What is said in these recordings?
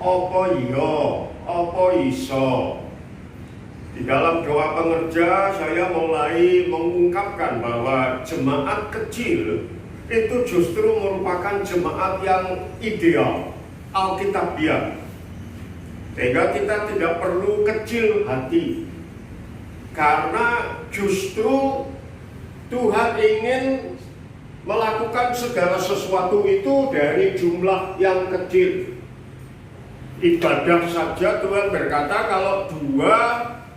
Apa iya, apa iso. Di dalam doa pengerja saya mulai mengungkapkan bahwa jemaat kecil itu justru merupakan jemaat yang ideal, alkitabiah. Sehingga kita tidak perlu kecil hati, karena justru Tuhan ingin melakukan segala sesuatu itu dari jumlah yang kecil. Ibadah saja Tuhan berkata, kalau 2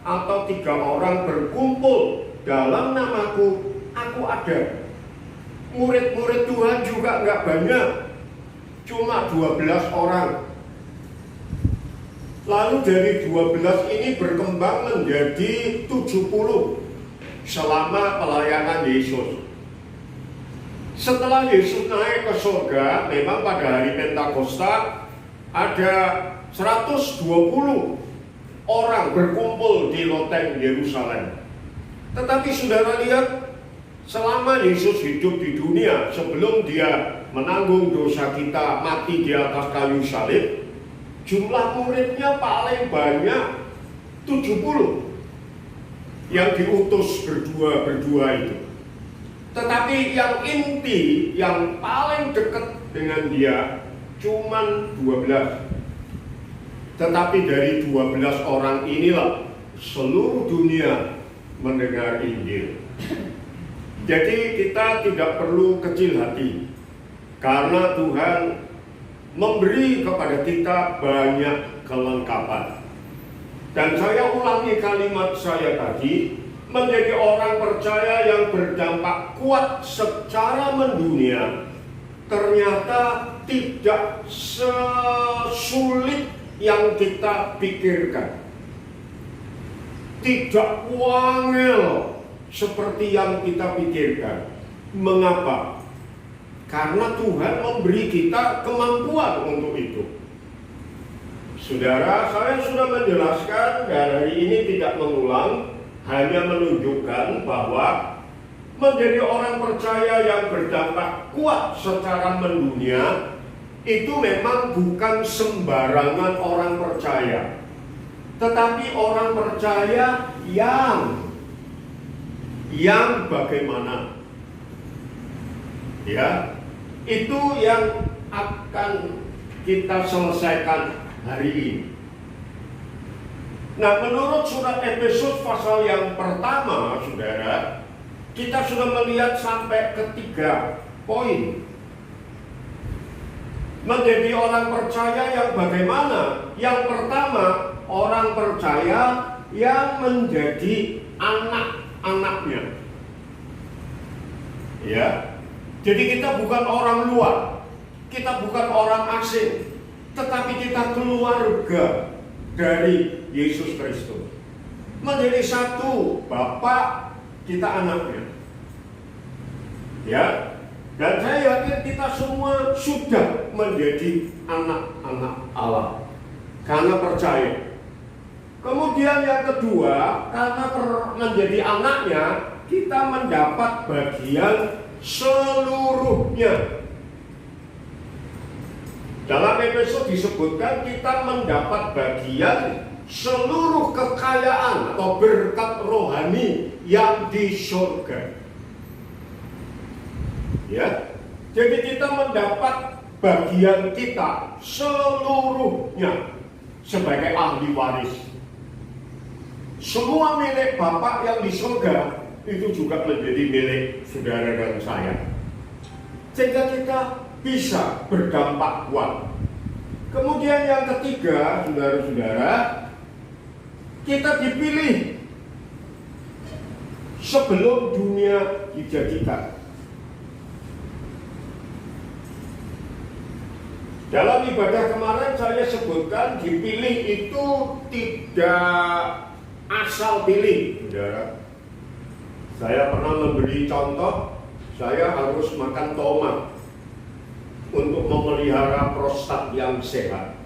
atau 3 orang berkumpul dalam namaku, aku ada. Murid-murid Tuhan juga nggak banyak, cuma 12 orang. Lalu dari 12 ini berkembang menjadi 70 selama pelayanan Yesus. Setelah Yesus naik ke surga, memang pada hari Pentakosta ada 120 orang berkumpul di loteng Yerusalem. Tetapi saudara lihat, selama Yesus hidup di dunia, sebelum dia menanggung dosa kita, mati di atas kayu salib, jumlah muridnya paling banyak 70 yang diutus berdua itu. Tetapi yang inti, yang paling dekat dengan dia cuman 12. Tetapi dari 12 orang inilah seluruh dunia mendengar Injil. Jadi kita tidak perlu kecil hati, karena Tuhan memberi kepada kita banyak kelengkapan. Dan saya ulangi kalimat saya tadi, menjadi orang percaya yang berdampak kuat secara mendunia ternyata tidak sesulit yang kita pikirkan, tidak wangel seperti yang kita pikirkan. Mengapa? Karena Tuhan memberi kita kemampuan untuk itu. Saudara, saya sudah menjelaskan dan hari ini tidak mengulang, hanya menunjukkan bahwa menjadi orang percaya yang berdampak kuat secara mendunia itu memang bukan sembarangan orang percaya, tetapi orang percaya yang bagaimana? Ya, itu yang akan kita selesaikan hari ini. Nah, menurut surat Efesus pasal yang pertama, saudara, kita sudah melihat sampai ke 3 poin. Menjadi orang percaya yang bagaimana? Yang pertama, orang percaya yang menjadi anak-anaknya. Ya, jadi kita bukan orang luar, kita bukan orang asing, tetapi kita keluarga dari Yesus Kristus. Menjadi satu Bapa, kita anaknya. Ya, dan saya yakin kita semua sudah menjadi anak-anak Allah karena percaya. Kemudian yang kedua, karena menjadi anaknya, kita mendapat bagian seluruhnya. Dalam Efesus disebutkan kita mendapat bagian seluruh kekayaan atau berkat rohani yang di surga. Ya, jadi kita mendapat bagian kita seluruhnya sebagai ahli waris. Semua milik Bapa yang di surga itu juga menjadi milik saudara dan saya. Sehingga kita bisa berdampak kuat. Kemudian yang ketiga, saudara-saudara, kita dipilih sebelum dunia dijadikan. Dalam ibadah kemarin saya sebutkan dipilih itu tidak asal pilih, saudara. Saya pernah memberi contoh, saya harus makan tomat untuk memelihara prostat yang sehat.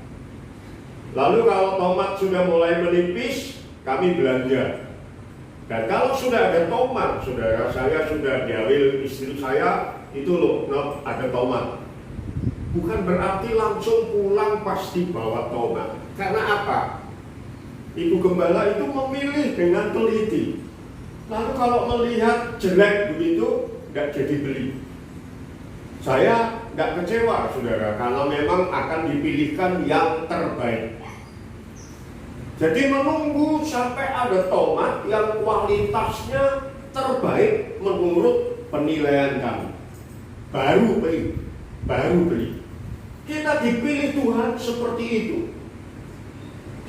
Lalu kalau tomat sudah mulai menipis, kami belanja. Dan kalau sudah ada tomat, saudara, saya sudah diambil istri saya, itu loh, ada tomat. bukan berarti langsung pulang pasti bawa tomat. Karena apa? Ibu gembala itu memilih dengan teliti. Lalu kalau melihat jelek begitu, nggak jadi beli. Saya nggak kecewa, saudara, karena memang akan dipilihkan yang terbaik. Jadi menunggu sampai ada tomat yang kualitasnya terbaik menurut penilaian kami, baru beli. Kita dipilih Tuhan seperti itu.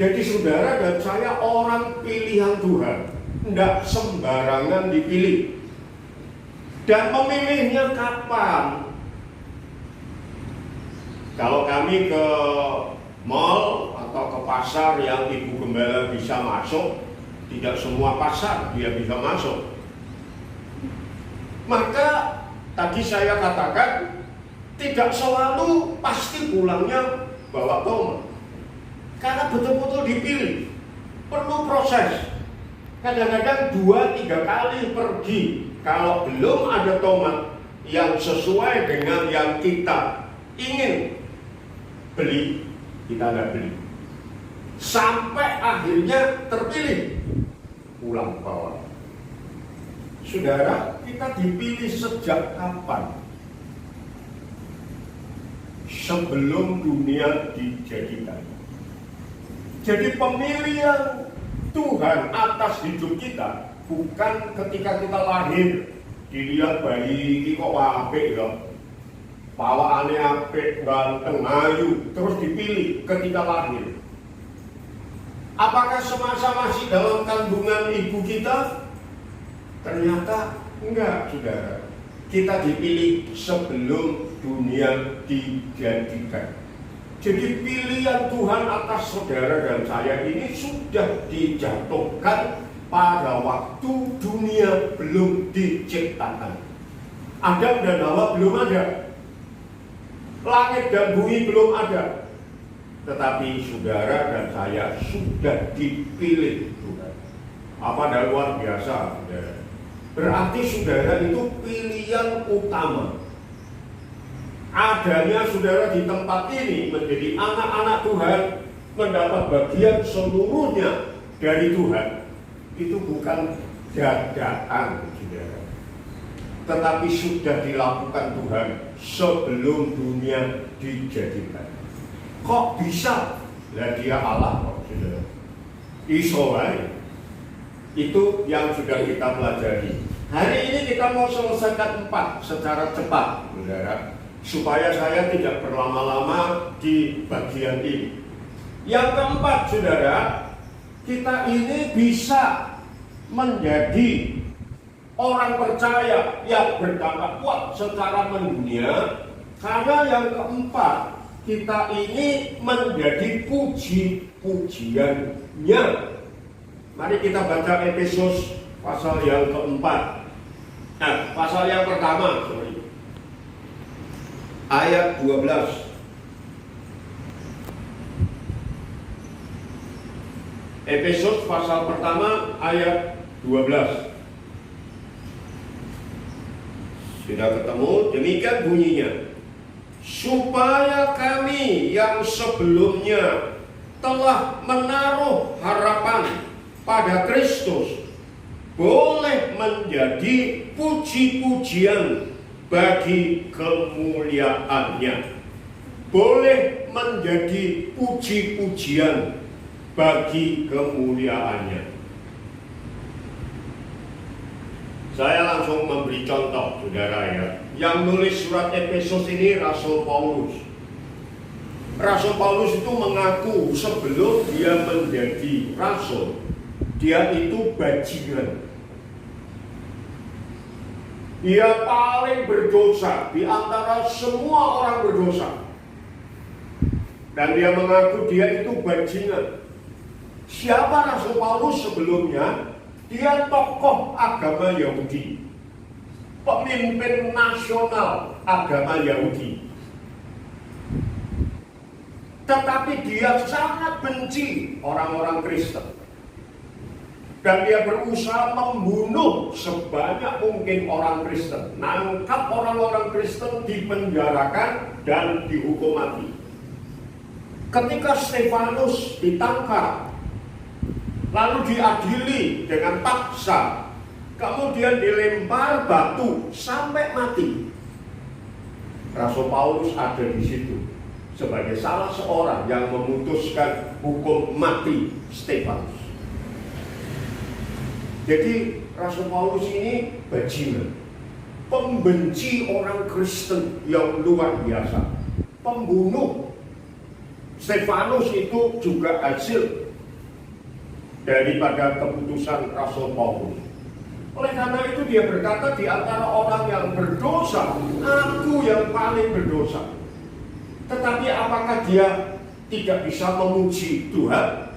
Jadi saudara dan saya orang pilihan Tuhan, tidak sembarangan dipilih. Dan memilihnya kapan? Kalau kami ke mall atau ke pasar yang ibu gembala bisa masuk, tidak semua pasar dia bisa masuk. Maka tadi saya katakan tidak selalu pasti pulangnya bawa tomat. Karena betul-betul dipilih, perlu proses. Kadang-kadang 2-3 kali pergi, kalau belum ada tomat yang sesuai dengan yang kita ingin beli, kita nggak beli. Sampai akhirnya terpilih, pulang bawa. Saudara, kita dipilih sejak kapan? Sebelum dunia dijadikan. Jadi pemilihan Tuhan atas hidup kita bukan ketika kita lahir dilihat bayi ini kok apik ya, pawaane apik, ganteng, ayu, terus dipilih ketika lahir. Apakah semasa masih dalam kandungan ibu kita? Ternyata enggak, saudara. Kita dipilih sebelum dunia dijadikan. Jadi pilihan Tuhan atas saudara dan saya ini sudah dijatuhkan pada waktu dunia belum diciptakan. Adam dan Hawa belum ada. Langit dan bumi belum ada. Tetapi saudara dan saya sudah dipilih Tuhan. Apa dah luar biasa, saudara? Berarti saudara itu pilihan utama. Adanya saudara di tempat ini menjadi anak-anak Tuhan, mendapat bagian seluruhnya dari Tuhan, itu bukan dadakan, saudara, tetapi sudah dilakukan Tuhan sebelum dunia dijadikan. Kok bisa? Lah dia Allah kok, saudara. Isoai. Itu yang sudah kita pelajari. Hari ini kita mau selesaikan 4 secara cepat, saudara, supaya saya tidak berlama-lama di bagian ini. Yang keempat, saudara, kita ini bisa menjadi orang percaya yang berdampak kuat secara mendunia, karena yang keempat, kita ini menjadi puji-pujiannya. Mari kita baca Efesus pasal yang keempat. Nah, pasal yang pertama, ayat 12. Efesus pasal pertama ayat 12. Sudah ketemu? Demikian bunyinya. Supaya kami yang sebelumnya telah menaruh harapan pada Kristus boleh menjadi puji-pujian bagi kemuliaannya, boleh menjadi puji-pujian bagi kemuliaannya. Saya langsung memberi contoh, saudara ya. Yang nulis surat Efesus ini Rasul Paulus. Rasul Paulus itu mengaku sebelum dia menjadi rasul, dia itu bajingan. Dia paling berdosa di antara semua orang berdosa. Dan dia mengaku dia itu bajingan. Siapa Rasul Paulus sebelumnya? Dia tokoh agama Yahudi, pemimpin nasional agama Yahudi. Tetapi dia sangat benci orang-orang Kristen. Dan dia berusaha membunuh sebanyak mungkin orang Kristen. Nangkap orang-orang Kristen, dipenjarakan dan dihukum mati. Ketika Stefanus ditangkap, lalu diadili dengan paksa, kemudian dilempar batu sampai mati. Rasul Paulus ada di situ sebagai salah seorang yang memutuskan hukum mati Stefanus. Jadi Rasul Paulus ini bajingan, pembenci orang Kristen yang luar biasa, pembunuh. Stefanus itu juga hasil daripada keputusan Rasul Paulus. Oleh karena itu dia berkata, di antara orang yang berdosa, aku yang paling berdosa. Tetapi apakah dia tidak bisa memuji Tuhan?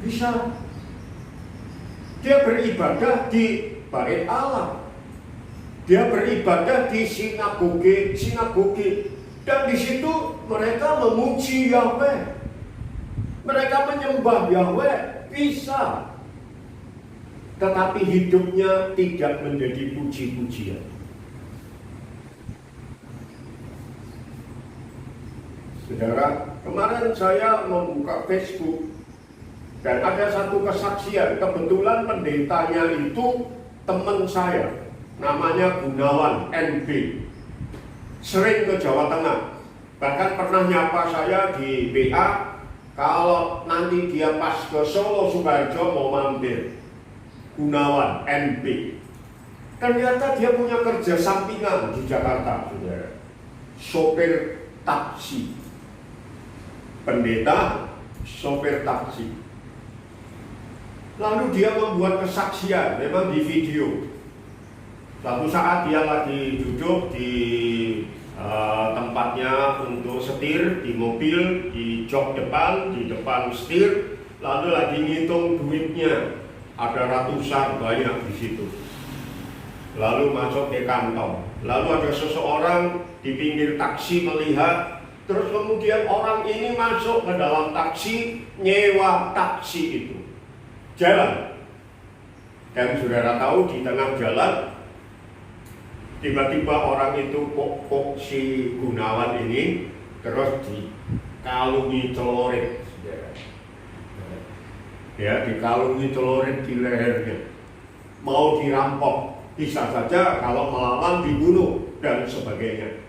Bisa. Dia beribadah di bait Allah. Dia beribadah di sinagoge. Dan di situ mereka memuji Yahweh. Mereka menyembah Yahweh. Bisa. Tetapi hidupnya tidak menjadi puji-pujian. Saudara, kemarin saya membuka Facebook dan ada satu kesaksian. Kebetulan pendetanya itu teman saya, namanya Gunawan NB. Sering ke Jawa Tengah, bahkan pernah nyapa saya di WA kalau nanti dia pas ke Solo Sukoharjo mau mampir. Gunawan NB. Ternyata dia punya kerja sampingan di Jakarta, saudara. Sopir taksi. Pendeta, sopir taksi. Lalu dia membuat kesaksian, memang di video. Suatu saat dia lagi duduk di tempatnya untuk setir, di mobil, di jok depan, di depan setir, lalu lagi ngitung duitnya. Ada ratusan banyak di situ. Lalu masuk ke kantong. Lalu ada seseorang di pinggir taksi melihat, terus kemudian orang ini masuk ke dalam taksi, nyewa taksi itu. Jalan. Dan saudara tahu di tengah jalan tiba-tiba orang itu kok si Gunawan ini terus dikalungi celurit, ya, dikalungi celurit di lehernya, mau dirampok, bisa saja kalau melawan dibunuh dan sebagainya.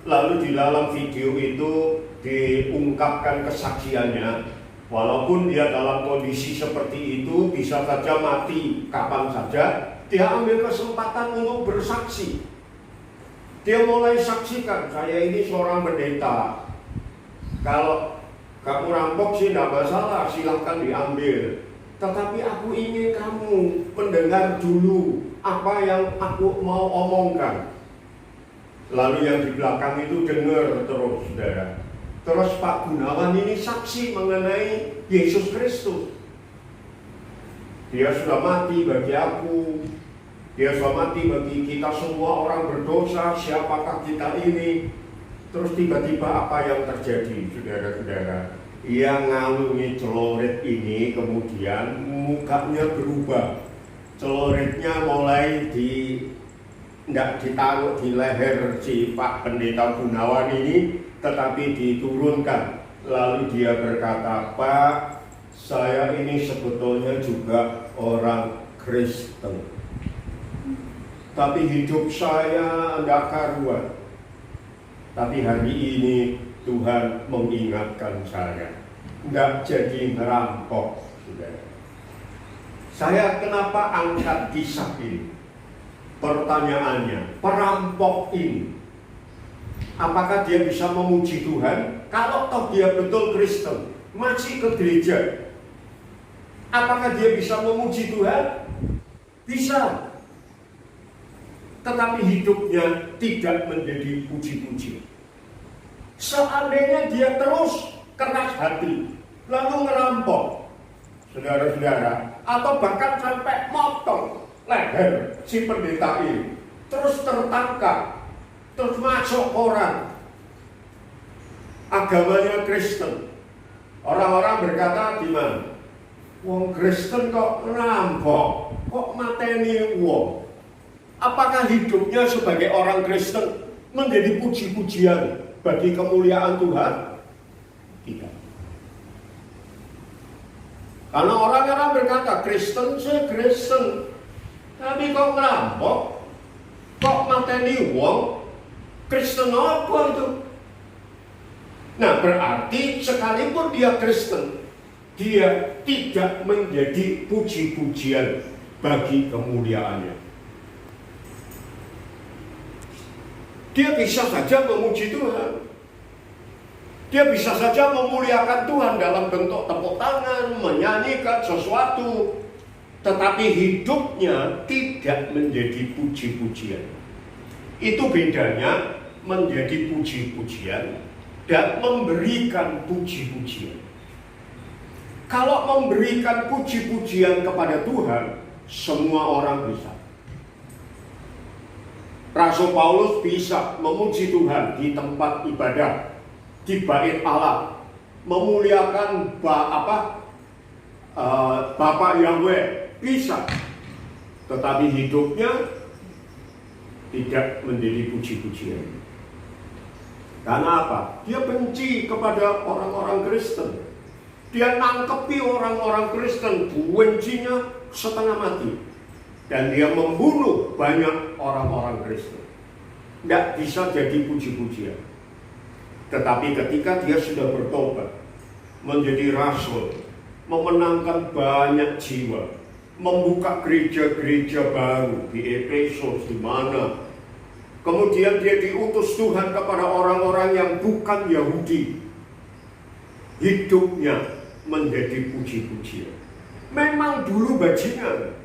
Lalu di dalam video itu diungkapkan kesaksiannya. Walaupun dia dalam kondisi seperti itu, bisa saja mati kapan saja, dia ambil kesempatan untuk bersaksi. Dia mulai saksikan, saya ini seorang pendeta. Kalau kamu rampok sih tidak masalah, silahkan diambil. Tetapi aku ingin kamu mendengar dulu apa yang aku mau omongkan. Lalu yang di belakang itu dengar terus, saudara. Terus Pak Gunawan ini saksi mengenai Yesus Kristus. Dia sudah mati bagi aku. Dia sudah mati bagi kita semua orang berdosa. Siapakah kita ini? Terus tiba-tiba apa yang terjadi, saudara-saudara? Yang ngalungi celurit ini kemudian mukanya berubah. Celuritnya mulai tidak ditaruh di leher si Pak Pendeta Gunawan ini, tetapi diturunkan. Lalu dia berkata, Pak, saya ini sebetulnya juga orang Kristen, tapi hidup saya tidak karuan. Tapi hari ini Tuhan mengingatkan saya, tidak jadi ngerampok, saudara. Saya kenapa angkat kisah ini? Pertanyaannya, perampok ini, apakah dia bisa memuji Tuhan? Kalau toh dia betul Kristen, masih ke gereja, apakah dia bisa memuji Tuhan? Bisa. Tetapi hidupnya tidak menjadi puji-puji. Seandainya dia terus keras hati, lalu ngerampok, saudara-saudara, atau bahkan sampai motong leher si pendeta ini, terus tertangkap, terus masuk koran, agamanya Kristen. Orang-orang berkata gimana? Wong Kristen kok ngerampok, kok mateni wong. Apakah hidupnya sebagai orang Kristen menjadi puji-pujian bagi kemuliaan Tuhan? Tidak. Karena orang-orang berkata, Kristen sih Kristen, tapi kok ngerampok, kok mateni wong, Kristen apa itu? Nah, berarti sekalipun dia Kristen, dia tidak menjadi puji-pujian bagi kemuliaannya. Dia bisa saja memuji Tuhan. Dia bisa saja memuliakan Tuhan dalam bentuk tepuk tangan, menyanyikan sesuatu. Tetapi hidupnya tidak menjadi puji-pujian. Itu bedanya menjadi puji-pujian dan memberikan puji-pujian. Kalau memberikan puji-pujian kepada Tuhan, semua orang bisa. Rasul Paulus bisa memuji Tuhan di tempat ibadah, di bait Allah, memuliakan Bapak Yahweh, bisa. Tetapi hidupnya tidak menjadi puji-pujian. Karena apa? Dia benci kepada orang-orang Kristen. Dia nangkepi orang-orang Kristen, bencinya setengah mati. Dan dia membunuh banyak orang-orang Kristen. Tidak bisa jadi puji-pujian. Tetapi ketika dia sudah bertobat, menjadi rasul, memenangkan banyak jiwa, membuka gereja-gereja baru di Efesus, di mana kemudian dia diutus Tuhan kepada orang-orang yang bukan Yahudi, hidupnya menjadi puji-pujian. Memang dulu bajingan,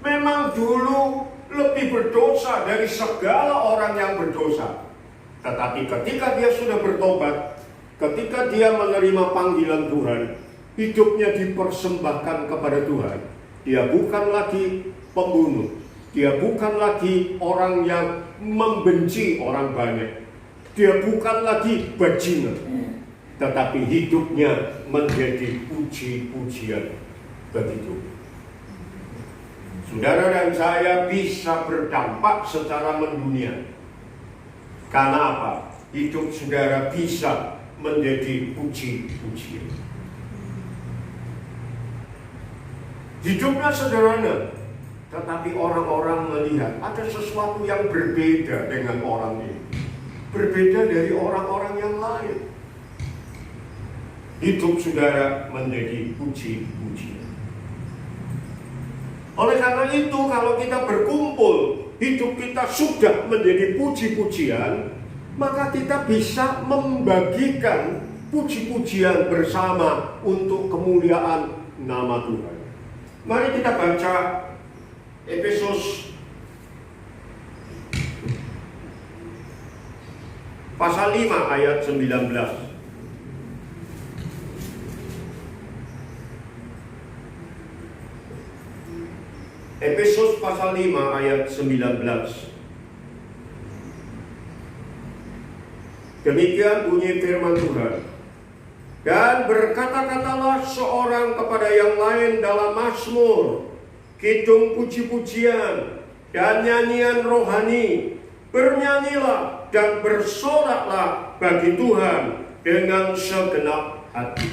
memang dulu lebih berdosa dari segala orang yang berdosa. Tetapi ketika dia sudah bertobat, ketika dia menerima panggilan Tuhan, hidupnya dipersembahkan kepada Tuhan. Dia bukan lagi pembunuh, dia bukan lagi orang yang membenci orang banyak, dia bukan lagi bajingan, tetapi hidupnya menjadi puji-pujian bagi Tuhan. Saudara dan saya bisa berdampak secara mendunia. Karena apa? Hidup saudara bisa menjadi puji-pujian. Hidupnya sederhana, tetapi orang-orang melihat ada sesuatu yang berbeda dengan orang ini. Berbeda dari orang-orang yang lain. Hidup saudara menjadi puji-pujian. Oleh karena itu, kalau kita berkumpul, hidup kita sudah menjadi puji-pujian, maka kita bisa membagikan puji-pujian bersama untuk kemuliaan nama Tuhan. Mari kita baca Efesus pasal 5 ayat 19. Efesus pasal 5 ayat 19. Demikian bunyi firman Tuhan. Dan berkata-katalah seorang kepada yang lain dalam mazmur, kidung puji-pujian, dan nyanyian rohani. Bernyanyilah dan bersoraklah bagi Tuhan dengan segenap hati.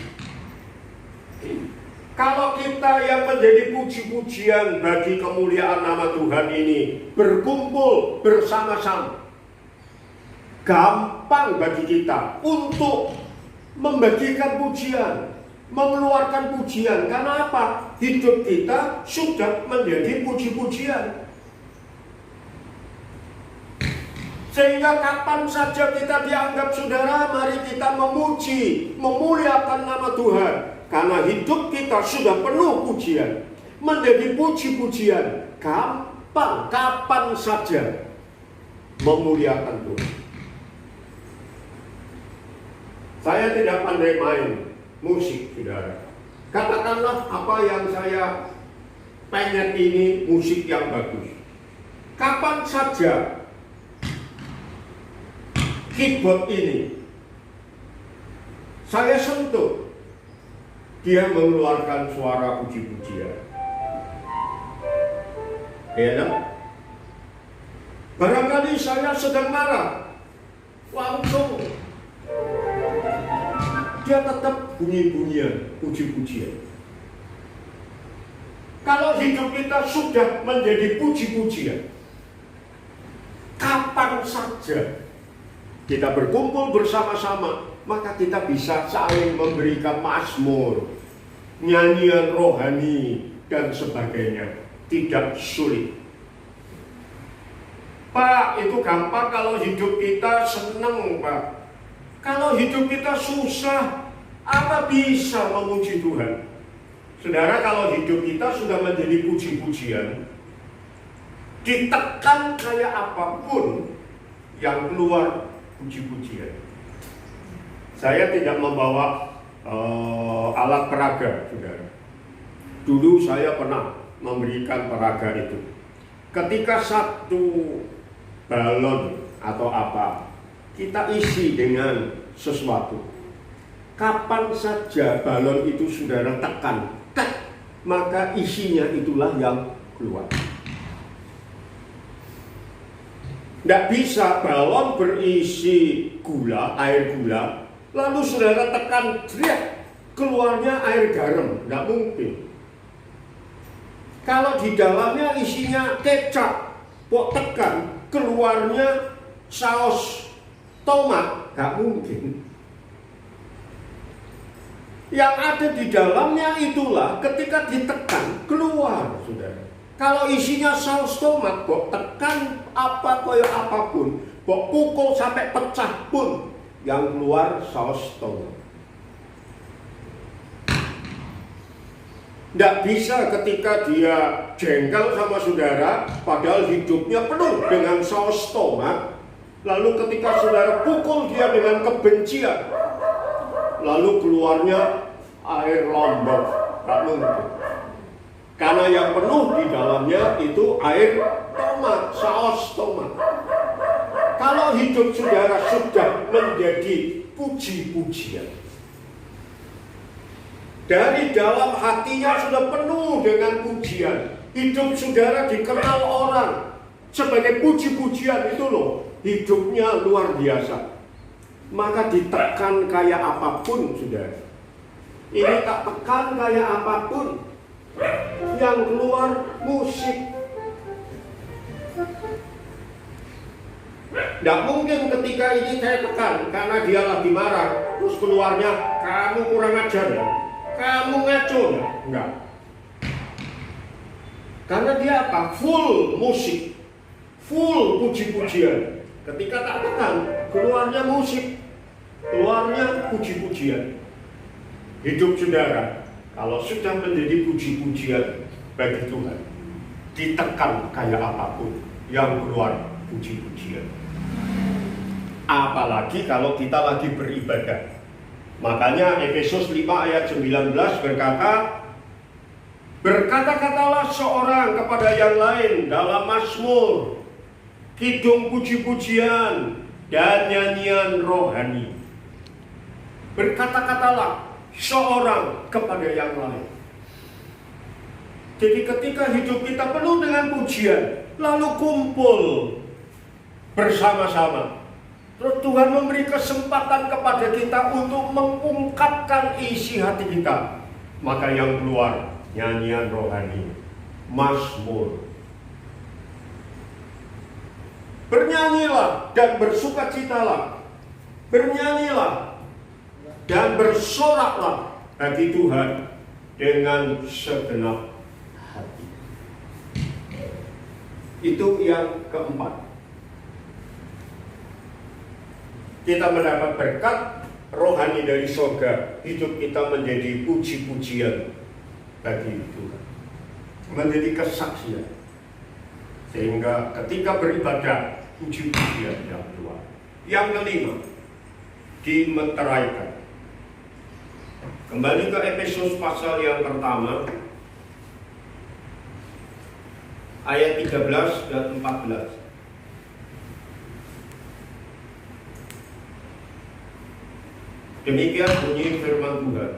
Kalau kita yang menjadi puji-pujian bagi kemuliaan nama Tuhan ini berkumpul bersama-sama, gampang bagi kita untuk membagikan pujian, mengeluarkan pujian. Karena apa? Hidup kita sudah menjadi puji-pujian. Sehingga kapan saja kita dianggap saudara, mari kita memuji, memuliakan nama Tuhan. Karena hidup kita sudah penuh pujian, menjadi puji-pujian, gampang kapan saja memuliakan Tuhan. Saya tidak pandai main musik, saudara. Katakanlah apa yang saya pengen ini musik yang bagus. Kapan saja keyboard ini saya sentuh, dia mengeluarkan suara puji-pujian. Ya, barangkali saya sedang marah, langsung dia tetap bunyi-bunyian, puji-pujian. Kalau hidup kita sudah menjadi puji-pujian, kapan saja kita berkumpul bersama-sama, maka kita bisa saling memberikan mazmur, nyanyian rohani, dan sebagainya. Tidak sulit. Pak, itu gampang kalau hidup kita senang, Pak. Kalau hidup kita susah, apa bisa memuji Tuhan? Saudara, kalau hidup kita sudah menjadi puji-pujian, ditekan kayak apapun yang keluar puji-pujian. Saya tidak membawa alat peraga, saudara. Dulu saya pernah memberikan peraga itu. Ketika satu balon atau apa, kita isi dengan sesuatu. Kapan saja balon itu saudara tekan, maka isinya itulah yang keluar. Tidak bisa balon berisi gula, air gula, lalu saudara tekan, keluarnya air garam. Tidak mungkin. Kalau di dalamnya isinya kecap, kok tekan, keluarnya saus tomat, nggak mungkin. Yang ada di dalamnya itulah ketika ditekan keluar, saudara. Kalau isinya saus tomat, kok tekan apa koyo apapun, kok pukul sampai pecah pun, yang keluar saus tomat. Tidak bisa ketika dia jengkel sama saudara, padahal hidupnya penuh dengan saus tomat, lalu ketika saudara pukul dia dengan kebencian, lalu keluarnya air lombok. Tak mungkin. Karena yang penuh di dalamnya itu air tomat, saus tomat. Kalau hidup saudara sudah menjadi puji-pujian, dari dalam hatinya sudah penuh dengan pujian, hidup saudara dikenal orang sebagai puji-pujian, itu loh, hidupnya luar biasa. Maka ditekan kayak apapun, saudara. Ini tak tekan kayak apapun, yang keluar musik. Tidak mungkin ketika ini saya tekan karena dia lagi marah, terus keluarnya kamu kurang ajar ya, kamu ngaco ya, enggak. Karena dia apa? Full musik, full puji-pujian. Ketika tak tekan, keluarnya musik, keluarnya puji-pujian. Hidup saudara, kalau sudah menjadi puji-pujian bagi Tuhan, ditekan kayak apapun, yang keluar puji-pujian. Apalagi kalau kita lagi beribadah. Makanya Efesus 5 ayat 19 berkata, berkata-katalah seorang kepada yang lain dalam mazmur, kidung puji-pujian, dan nyanyian rohani. Berkata-katalah seorang kepada yang lain. Jadi ketika hidup kita penuh dengan pujian, lalu kumpul bersama-sama, terus Tuhan memberi kesempatan kepada kita untuk mengungkapkan isi hati kita, maka yang keluar nyanyian rohani, mazmur. Bernyanyilah dan bersukacitalah, bernyanyilah dan bersoraklah bagi Tuhan dengan segenap hati. Itu yang keempat. Kita mendapat berkat rohani dari surga, hidup kita menjadi puji-pujian bagi Tuhan, menjadi kesaksian, sehingga ketika beribadah puji-pujian yang keluar. Yang kelima, dimeteraikan. Kembali ke Efesus pasal yang pertama, ayat 13 dan 14. Demikian bunyi firman Tuhan.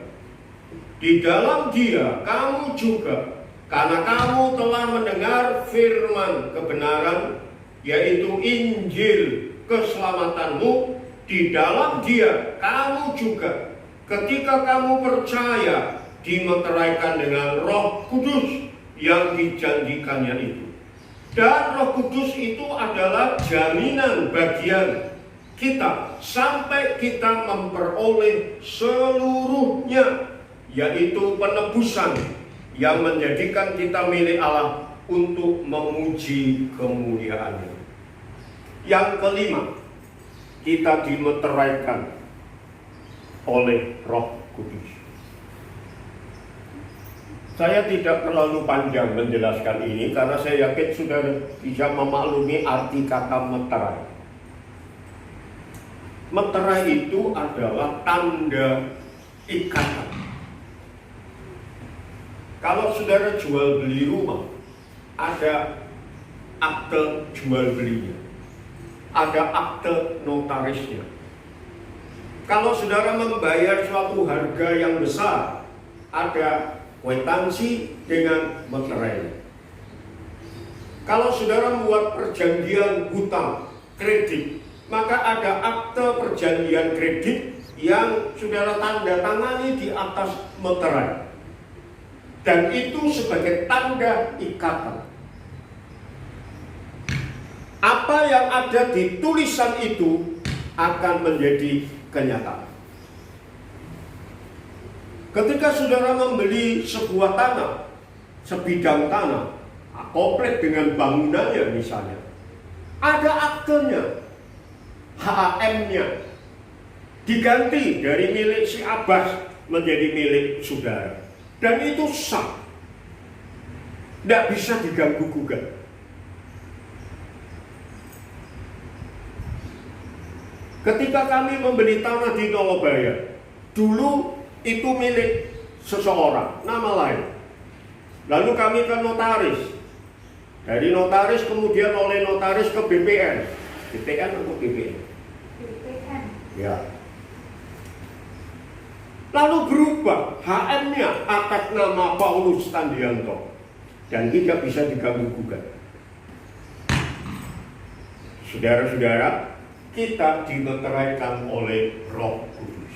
Di dalam Dia kamu juga, karena kamu telah mendengar firman kebenaran, yaitu Injil keselamatanmu. Di dalam Dia kamu juga, ketika kamu percaya, dimeteraikan dengan Roh Kudus yang dijanjikannya itu. Dan Roh Kudus itu adalah jaminan bagian kita sampai kita memperoleh seluruhnya, yaitu penebusan yang menjadikan kita milik Allah untuk memuji kemuliaan-Nya. Yang kelima, kita dimeteraikan oleh Roh Kudus. Saya tidak terlalu panjang menjelaskan ini karena saya yakin sudah bisa memaklumi arti kata meterai. Meterai itu adalah tanda ikatan. Kalau saudara jual beli rumah, ada akte jual belinya, ada akte notarisnya. Kalau saudara membayar suatu harga yang besar, ada kwitansi dengan meterai. Kalau saudara membuat perjanjian hutang kredit, maka ada akte perjanjian kredit yang saudara tanda tangani di atas meterai. Dan itu sebagai tanda ikatan. Apa yang ada di tulisan itu akan menjadi kenyataan. Ketika saudara membeli sebuah tanah, sebidang tanah, komplit dengan bangunannya misalnya, ada aktenya, HAM-nya, diganti dari milik si Abbas menjadi milik saudara. Dan itu sah, tidak bisa diganggu gugat. Ketika kami membeli tanah di Nolobaya, dulu itu milik seseorang, nama lain. Lalu kami ke notaris. Dari notaris kemudian oleh notaris ke BPN. BPN atau BPN? BPN. Ya. Lalu berubah HM-nya atas nama Paulus Tandianto dan tidak bisa diganggu gugat. Saudara-saudara, kita dimeteraikan oleh Roh Kudus.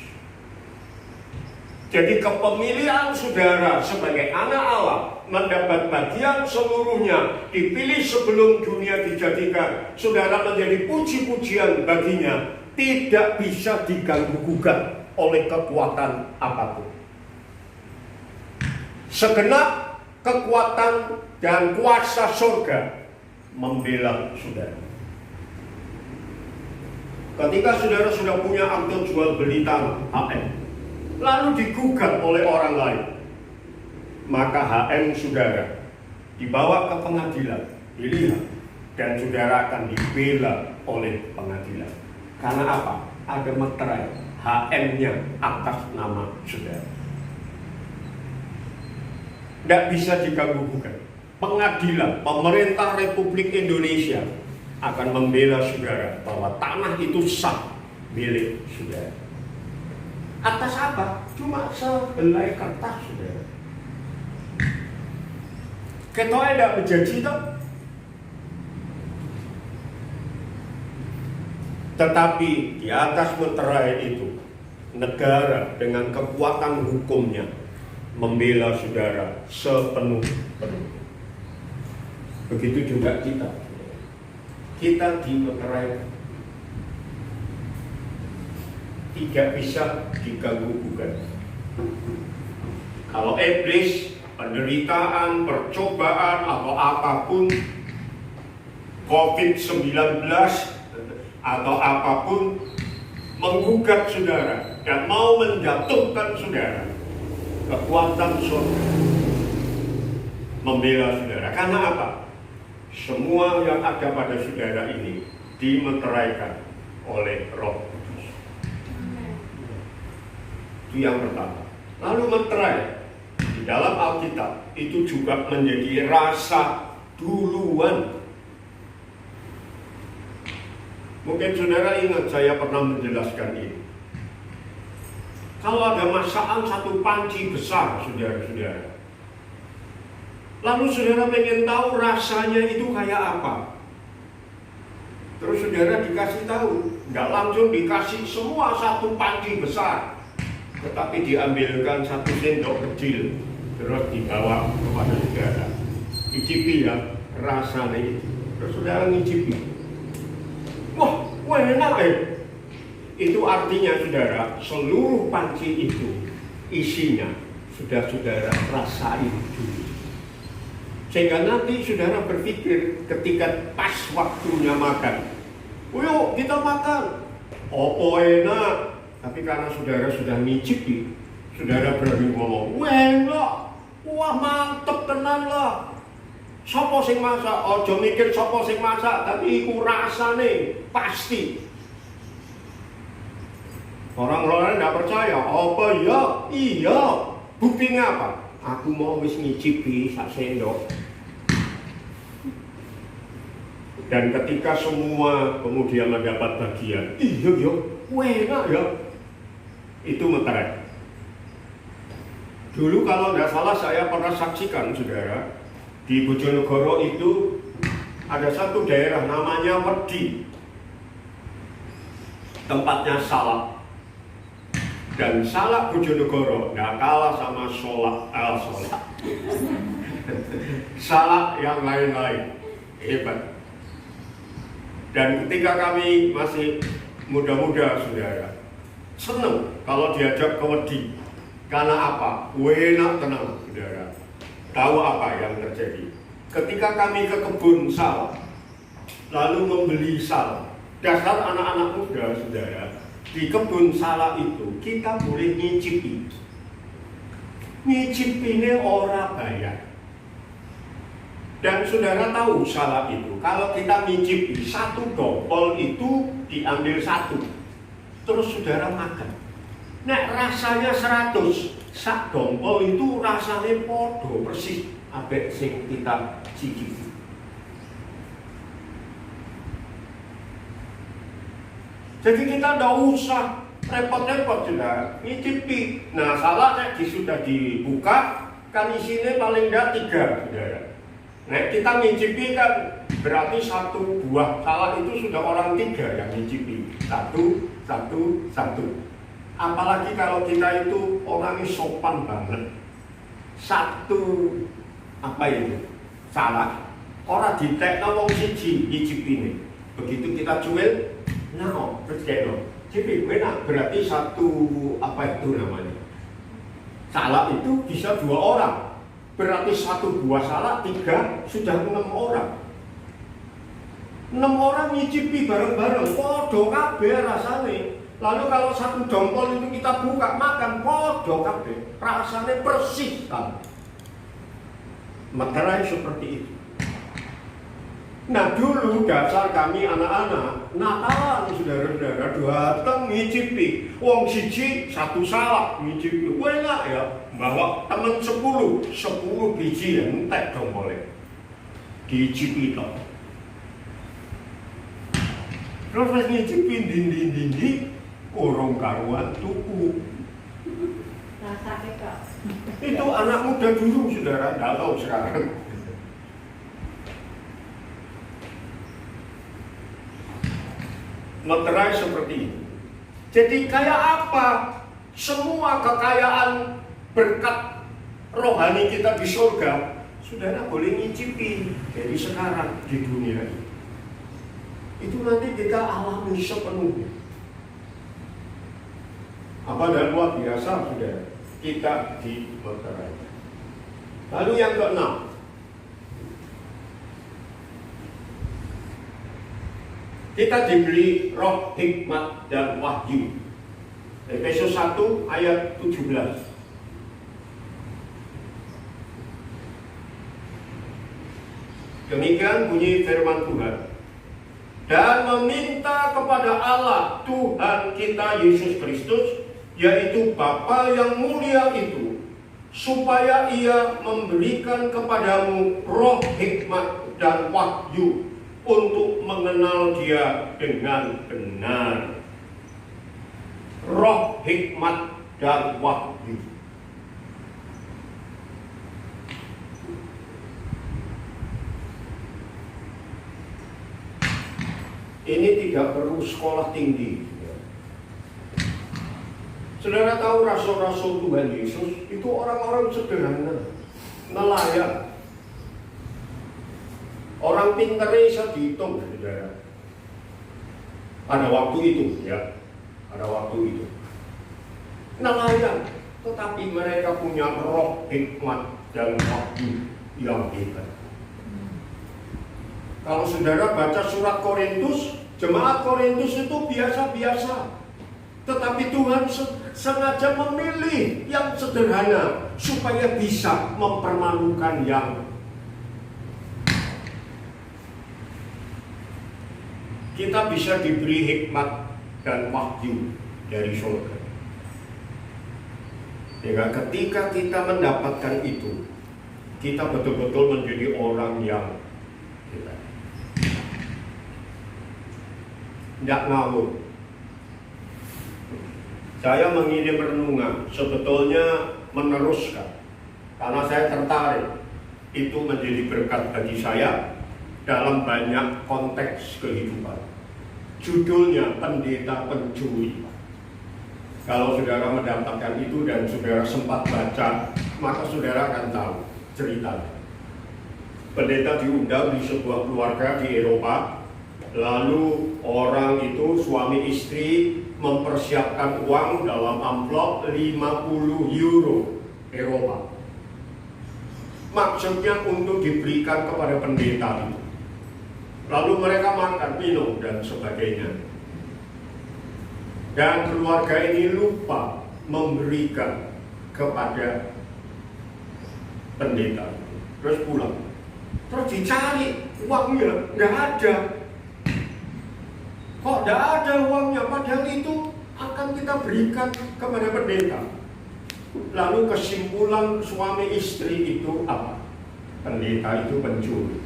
Jadi kepemilihan saudara sebagai anak Allah, mendapat bagian seluruhnya, dipilih sebelum dunia dijadikan, saudara menjadi puji-pujian baginya, tidak bisa diganggu gugat oleh kekuatan apapun. Segenap kekuatan dan kuasa surga membela saudara. Ketika saudara sudah punya akte jual beli tanah HM, lalu digugat oleh orang lain, maka HM saudara dibawa ke pengadilan, dilihat, dan saudara akan dibela oleh pengadilan. Karena apa? Ada meterai HM-nya atas nama saudara. Tidak bisa diganggu gugat. Pengadilan, pemerintah Republik Indonesia akan membela saudara bahwa tanah itu sah milik saudara. Atas apa? Cuma sehelai kertas saudara. Ketoknya tidak menjadi toh. Tetapi di atas meterai itu, negara dengan kekuatan hukumnya membela saudara sepenuh-penuh. Begitu juga kita. Kita dimeterai, tidak bisa diganggu gugat. Kalau iblis, penderitaan, percobaan atau apapun, COVID-19 atau apapun menggugat saudara dan mau menjatuhkan saudara, kekuatan surga membela saudara. Karena apa? Semua yang ada pada saudara ini dimeteraikan oleh Roh Kudus. Itu yang pertama. Lalu meterai di dalam Alkitab itu juga menjadi rasa duluan. Mungkin saudara ingat saya pernah menjelaskan ini. Kalau ada masakan satu panci besar, saudara-saudara. Lalu saudara pengen tahu rasanya itu kayak apa? Terus saudara dikasih tahu, nggak langsung dikasih semua satu panci besar, tetapi diambilkan satu sendok kecil, terus dibawa kepada saudara. Icipi ya, rasanya itu. Terus saudara ngicipi. Wah, enak Itu artinya saudara, seluruh panci itu isinya sudah saudara rasain dulu. Sehingga nanti saudara berpikir ketika pas waktunya makan, yuk kita makan. Oh enak. Tapi karena saudara sudah ngicipi, saudara berani ngomong, enak, wah mantep tenan lah. Sopo sing masak, ojo mikir sopo sing masak, tapi iku rasane pasti. Orang-orang tidak percaya, apa ya? Iya, buktinya apa? Aku mau wis ngicipi sak sendok. Dan ketika semua kemudian mendapat bagian, iya ya, enak ya. Itu meterai. Dulu kalau tidak salah saya pernah saksikan saudara, di Bojonegoro itu ada satu daerah namanya Wedi. Tempatnya salak. Dan salak Bojonegoro nggak kalah sama salak yang lain-lain. Hebat. Dan ketika kami masih muda-muda saudara, seneng kalau diajak ke Wedi. Karena apa? Enak tenang saudara. Tahu apa yang terjadi? Ketika kami ke kebun salak, lalu membeli salak. Dasar anak-anak muda saudara, di kebun salak itu kita boleh ngicipi. Ngicipinnya ora bayar. Dan saudara tahu salak itu, kalau kita ngicipi satu dompol itu diambil satu, terus saudara makan. Nek rasanya 100, sak dompol itu rasanya podo persis abek sing kita cicipi. Jadi kita tidak usah repot-repot sudah ngicipi. Nah salak sudah dibuka, kan isinya paling tidak 3 saudara. Nah kita ngicipi kan berarti satu buah salak itu sudah orang 3 yang ngicipi. Satu. Apalagi kalau kita itu orangnya sopan banget. Satu salak orang ditekno wong siji ngicipine. Begitu kita jual, nah, terus kayak jadi enak, berarti satu namanya salak itu bisa 2 orang, berarti satu buah salak 3 sudah 6 orang. 6 orang nyicipi bareng-bareng, podo kabeh rasane. Lalu kalau satu dompol itu kita buka makan, podo kabeh, rasane persis kan. Materai seperti itu. Nah dulu dasar kami anak-anak Natalan saudara-saudara datang ngicipi. Wong siji satu salak ngicipi. Enak ya. Bawa temen 10 biji yang entek dong boleh. Dicipi toh. Terus pas ngicipi dindi orang karuan tuku. Rasanya kok. Itu anak muda dulu saudara, enggak tahu sekarang. Meterai seperti itu. Jadi kayak apa? Semua kekayaan berkat rohani kita di surga, saudara boleh ngicipi dari sekarang di dunia ini. Itu nanti kita alami sepenuhnya. Apa dan luar biasa saudara, kita di meterai. Lalu yang ke-6, kita diberi roh hikmat dan wahyu. Efesus 1 ayat 17. Demikian bunyi firman Tuhan. Dan meminta kepada Allah Tuhan kita Yesus Kristus, yaitu Bapa yang mulia itu, supaya Ia memberikan kepadamu roh hikmat dan wahyu untuk mengenal Dia dengan benar. Roh hikmat dan wahyu. Ini tidak perlu sekolah tinggi. Saudara tahu rasul-rasul Tuhan Yesus itu orang-orang sederhana, nelayan. Orang pintar bisa dihitung, saudara. Pada waktu itu, ya, pada waktu itu. Nelayan, tetapi mereka punya roh hikmat dan wahyu yang hebat. Kalau saudara baca surat Korintus, jemaat Korintus itu biasa-biasa. Tetapi Tuhan sengaja memilih yang sederhana supaya bisa mempermalukan yang kita bisa diberi hikmat dan wahyu dari surga. Sehingga ketika kita mendapatkan itu, kita betul-betul menjadi orang yang hebat. Tidak ngawur. Saya mengirim renungan sebetulnya meneruskan karena saya tertarik. Itu menjadi berkat bagi saya dalam banyak konteks kehidupan. Judulnya Pendeta Pencuri. Kalau saudara mendapatkan itu dan saudara sempat baca, maka saudara akan tahu ceritanya. Pendeta diundang di sebuah keluarga di Eropa. Lalu orang itu suami istri mempersiapkan uang dalam amplop 50 euro Eropa. Maksudnya untuk diberikan kepada pendeta itu. Lalu mereka makan, minum, dan sebagainya. Dan keluarga ini lupa memberikan kepada pendeta. Terus pulang. Terus dicari uangnya, nggak ada. Kok tidak ada uangnya, padahal itu akan kita berikan kepada pendeta. Lalu kesimpulan suami istri itu apa? Pendeta itu pencuri.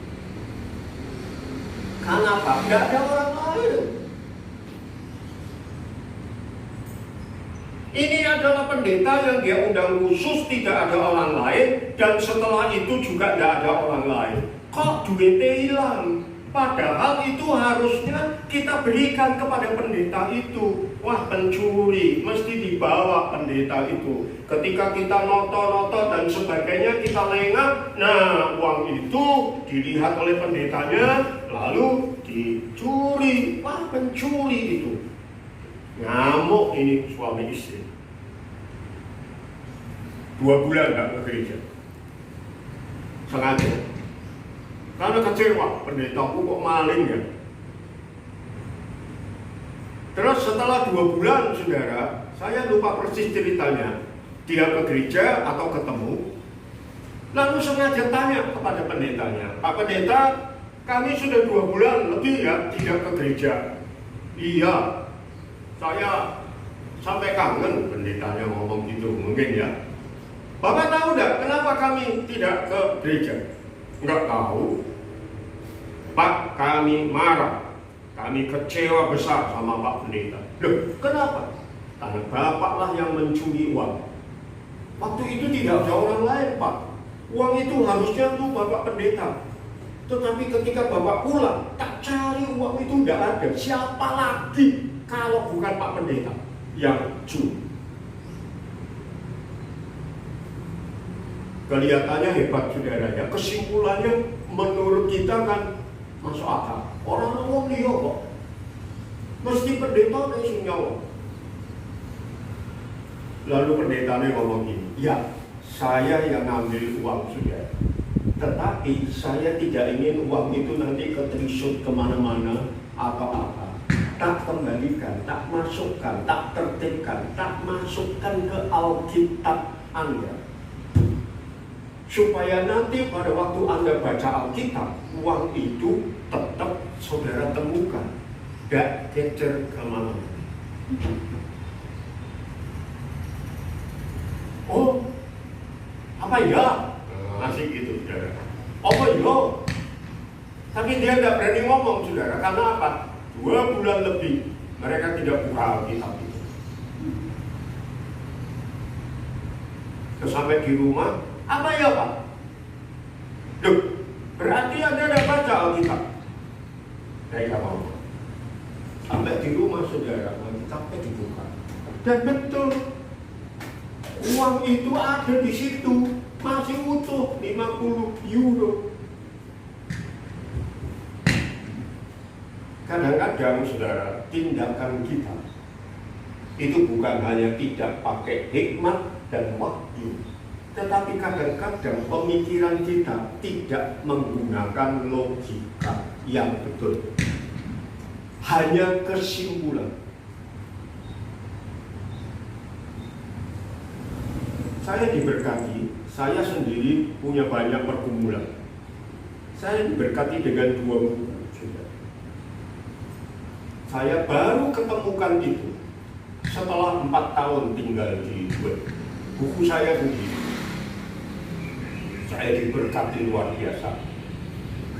Kenapa? Tidak ada orang lain. Ini adalah pendeta yang dia undang khusus, tidak ada orang lain. Dan setelah itu juga tidak ada orang lain. Kok duitnya hilang? Padahal itu harusnya kita berikan kepada pendeta itu. Wah, pencuri, mesti dibawa pendeta itu. Ketika kita noto-noto dan sebagainya, kita lengah. Nah, uang itu dilihat oleh pendetanya, lalu dicuri. Wah, pencuri itu. Ngamuk ini suami istri. 2 bulan gak ke gereja. Sengaja. Karena kecewa, pendetaku kok maling ya. Terus setelah 2 bulan, saudara, saya lupa persis ceritanya. Dia ke gereja atau ketemu. Lalu sengaja tanya kepada pendetanya, Pak Pendeta, kami sudah 2 bulan lebih ya tidak ke gereja. Iya, saya sampai kangen, pendetanya ngomong gitu mungkin ya. Bapak tahu enggak kenapa kami tidak ke gereja? Enggak tahu. Pak, kami marah, kami kecewa besar sama Pak Pendeta. Loh, kenapa? Karena Bapaklah yang mencuri uang. Waktu itu tidak ada orang lain, Pak. Uang itu harusnya untuk Bapak Pendeta. Tetapi ketika Bapak pulang, tak cari uang itu tidak ada. Siapa lagi kalau bukan Pak Pendeta yang curi? Kelihatannya hebat, saudara ya. Kesimpulannya menurut kita kan masuk akal. Orang ngomong dia kok. Mesti pendeta langsung nyawa. Lalu pendetanya ngomong gini, ya saya yang ngambil uang saudara. Tetapi saya tidak ingin uang itu nanti keterisut kemana-mana atau apa. Tak kembalikan, tak masukkan, tak tertibkan, tak masukkan ke Alkitab Anda. Supaya nanti pada waktu Anda baca Alkitab, uang itu tetap saudara temukan. Gak kecer kemana-mana. Oh, apa ya? Masih gitu, saudara. Apa ya? Tapi dia tidak berani ngomong, saudara. Karena apa? 2 bulan lebih mereka tidak buka Alkitab itu. Sampai di rumah, apa ya Pak? Loh, berarti Anda tidak baca Alkitab? Saya nggak mau. Sampai di rumah saudara, Alkitabnya dibuka. Dan betul, uang itu ada di situ, masih utuh 50 euro. Kadang-kadang saudara, tindakan kita itu bukan hanya tidak pakai hikmat dan waktu, tetapi kadang-kadang pemikiran kita tidak menggunakan logika yang betul, hanya kesimpulan. Saya diberkati, saya sendiri punya banyak pergumulan. Saya diberkati dengan 2 buku. Saya baru ketemukan itu setelah 4 tahun tinggal di Web. Buku saya begini. Saya diberkati luar biasa.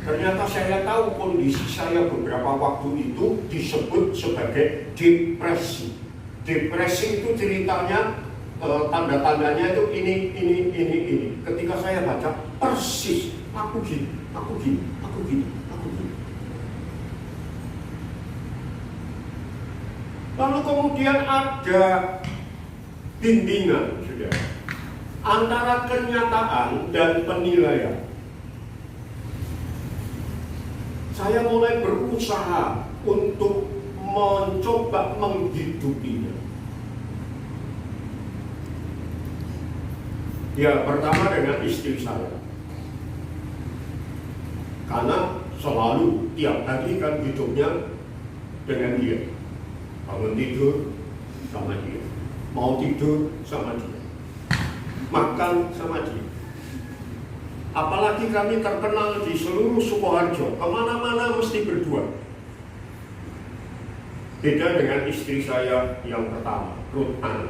Ternyata saya tahu kondisi saya beberapa waktu itu disebut sebagai depresi. Depresi itu ceritanya, tanda-tandanya itu ini. Ketika saya baca, persis aku gini. Lalu kemudian ada bimbingan, saudara, antara kenyataan dan penilaian. Saya mulai berusaha untuk mencoba menghidupinya. Ya, pertama dengan istri saya. Karena selalu tiap hari kan hidupnya dengan dia. Bangun tidur sama dia, mau tidur sama dia, makan sama dia. Apalagi kami terkenal di seluruh Sukoharjo, kemana-mana mesti berdua. Beda dengan istri saya yang pertama, Ruth Anna.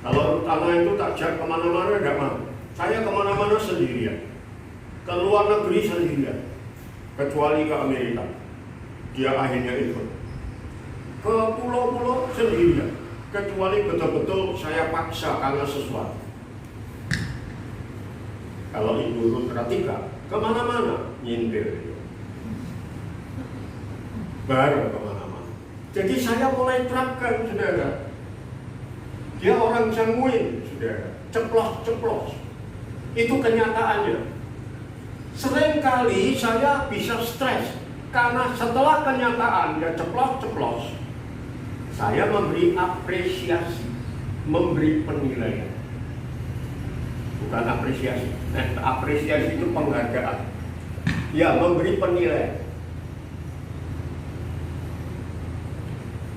Kalau Ruth Anna itu takjak kemana-mana enggak mau. Saya kemana-mana sendirian, ke luar negeri sendirian, kecuali ke Amerika. Dia akhirnya ikut ke pulau-pulau sendirian, kecuali betul-betul saya paksa karena sesuatu. Kalau Ibu Ruth Ratika kemana-mana nyindir, bareng kemana-mana. Jadi saya mulai terapkan, saudara. Dia orang sanguin, saudara, ceplos. Itu kenyataannya. Seringkali saya bisa stres karena setelah kenyataan dia ceplos, saya memberi apresiasi, memberi penilaian. Bukan apresiasi. Apresiasi itu penghargaan. Ya, memberi penilaian.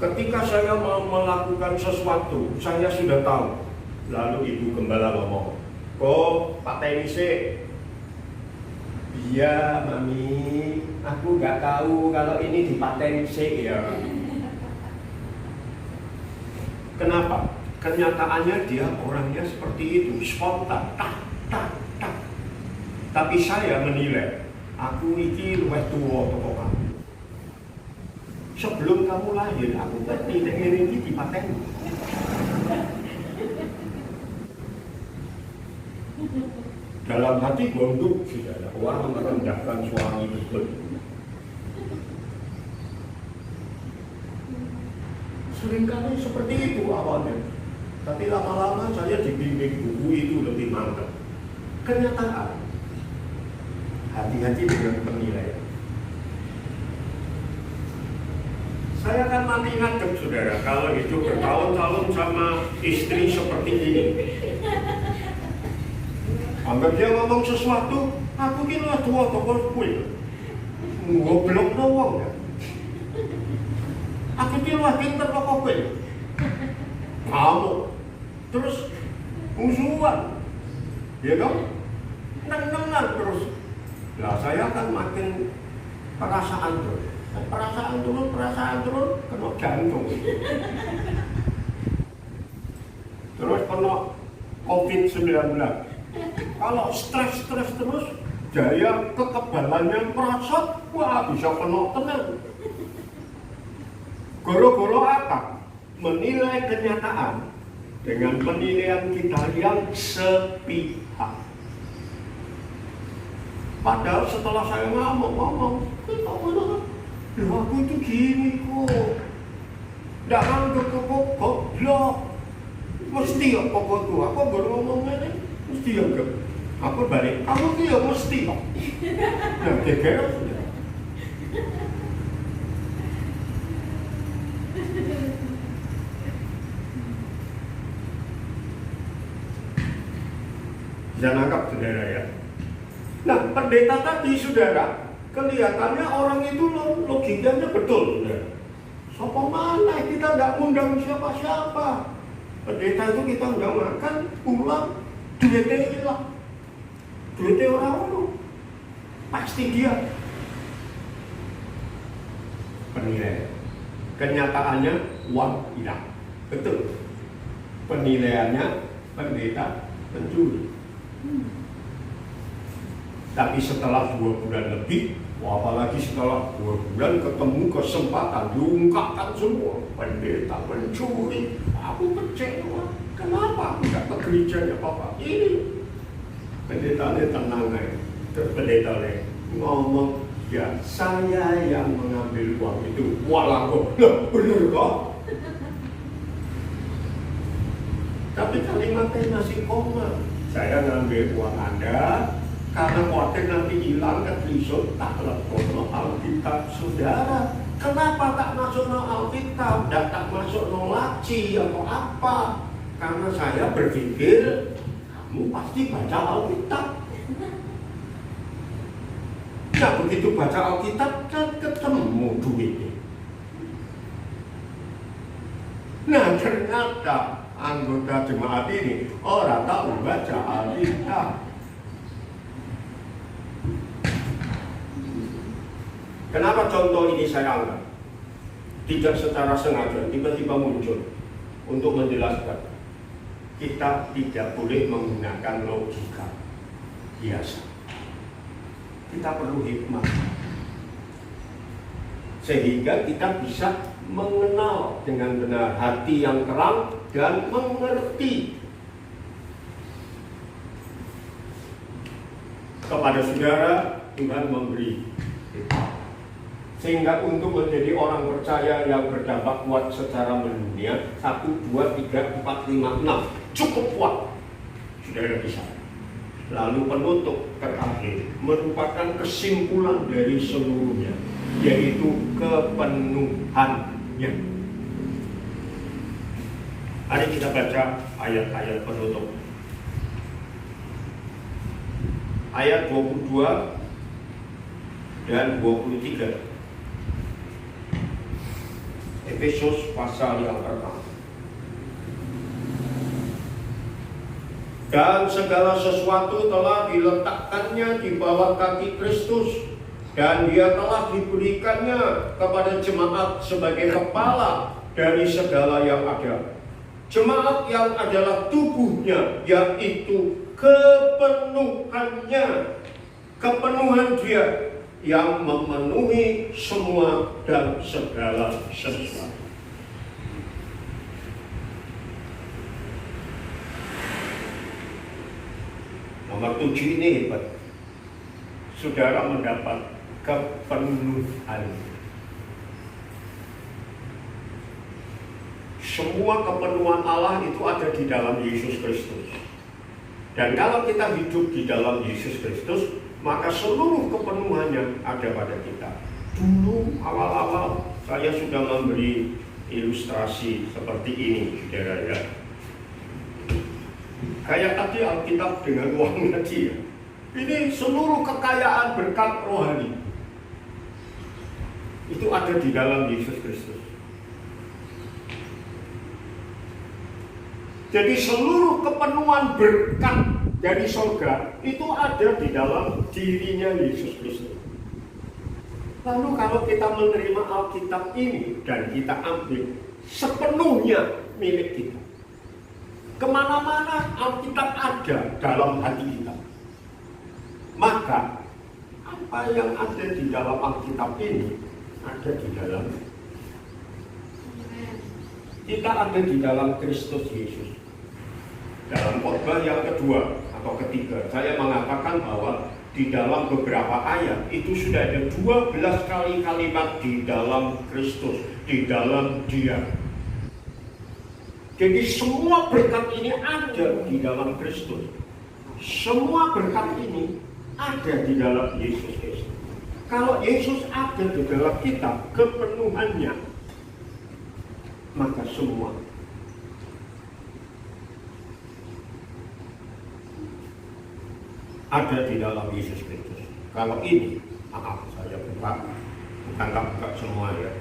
Ketika saya mau melakukan sesuatu, saya sudah tahu. Lalu Ibu Gembala ngomong, "Kok Pak Tenise?" "Iya, Mami, aku nggak tahu kalau ini dipaten sih ya." Kenapa? Kenyataannya dia orangnya seperti itu, spontan, tak. Tapi saya menilai, aku ini luwih tua toko kamu. Sebelum kamu lahir, aku ngerti nek ngene iki dipaten. Dalam hati gondok sudah ada orang merendahkan suami betul. Seringkali seperti itu awalnya, tapi lama-lama saya dibimbing buku itu lebih mantap. Kenyataan, hati-hati dengan penilaian. Saya kan mati ngadep, saudara, kalau hidup bertahun-tahun sama istri seperti ini. Sampai dia ngomong sesuatu, aku kira tua toko kue, ngoblok nawang ya. Aku kira pinter toko kue, ngamuk, terus musuhan, ya kan? Neng-nengan terus. Nah, saya kan makin perasaan terus. Perasaan turun, kena jantung. Terus kena COVID-19. Kalau stres terus, daya kekebalannya merosot, wah bisa kena tenang. Goro-goro apa? Menilai kenyataan dengan penilaian kita yang sepihak. Padahal setelah saya ngomong, aku itu gini kok. Nggak nganggep kok goblok. Mesti ya pokok tuh, aku baru ngomong ini, mesti ya enggak. Aku balik, kamu tuh ya mesti kok. Nah, geger sudah. Jangan nangkap saudara ya. Nah, pendeta tadi saudara, kelihatannya orang itu logikanya betul saudara. Sopo mana kita nggak undang siapa-siapa. Pendeta itu kita nggak makan, pulang, duitnya hilang. Duitnya orang-orang. Pasti dia. Penilaian. Kenyataannya uang hilang. Betul. Penilaiannya pendeta pencuri. Tapi setelah 2 bulan lebih, apalagi setelah 2 bulan ketemu kesempatan, diungkapkan semua. Pendeta mencuri, aku kecewa. Kenapa aku gak ke gereja ya Bapak? Ini pendetanya tenang aja. Terus pendetanya ngomong, ya saya yang mengambil uang itu. Walah kok, bener kok. Tapi kalimatnya masih koma. Saya ngambil uang Anda karena khawatir nanti hilang kerisut, tak telepon Alkitab saudara. Kenapa tak masuk no Alkitab, tak masuk no laci atau apa? Karena saya berpikir kamu pasti baca Alkitab. Nah begitu baca Alkitab kan ketemu duitnya. Nah ternyata anggota jemaat ini orang tahu baca Alkitab. Kenapa contoh ini saya anggap tidak secara sengaja tiba-tiba muncul untuk menjelaskan kita tidak boleh menggunakan logika biasa. Kita perlu hikmah sehingga kita bisa mengenal dengan benar hati yang terang dan mengerti. Kepada saudara Tuhan memberi hikmah sehingga untuk menjadi orang percaya yang berdampak kuat secara mendunia 1, 2, 3, 4, 5, 6 cukup kuat saudara bisa. Lalu penutup terakhir merupakan kesimpulan dari seluruhnya, yaitu kepenuhannya. Mari kita baca ayat-ayat penutup. Ayat 22 dan 23. Efesus pasal yang pertama. Dan segala sesuatu telah diletakkannya di bawah kaki Kristus, dan dia telah diberikannya kepada jemaat sebagai kepala dari segala yang ada. Jemaat yang adalah tubuhnya, yaitu kepenuhannya, kepenuhan dia yang memenuhi semua dan segala sesuatu. Nomor 7 ini hebat. Saudara mendapat kepenuhan. Semua kepenuhan Allah itu ada di dalam Yesus Kristus. Dan kalau kita hidup di dalam Yesus Kristus, maka seluruh kepenuhannya ada pada kita. Dulu awal-awal saya sudah memberi ilustrasi seperti ini, saudara ya. Kayak tadi Alkitab dengan uang tadi ya. Ini seluruh kekayaan berkat rohani itu ada di dalam Yesus Kristus. Jadi seluruh kepenuhan berkat dari surga itu ada di dalam dirinya Yesus Kristus. Lalu kalau kita menerima Alkitab ini dan kita ambil sepenuhnya milik kita, kemana-mana Alkitab ada dalam hati kita, maka apa yang ada di dalam Alkitab ini ada di dalam kita, ada di dalam Kristus Yesus. Dalam khotbah yang kedua atau ketiga, saya mengatakan bahwa di dalam beberapa ayat itu sudah ada 12 kali kalimat di dalam Kristus, di dalam Dia. Jadi semua berkat ini ada di dalam Kristus. Semua berkat ini ada di dalam Yesus Kristus. Kalau Yesus ada di dalam kita, kepenuhannya, maka semua ada di dalam Yesus Kristus. Kalau ini, maaf saya buka semua ya,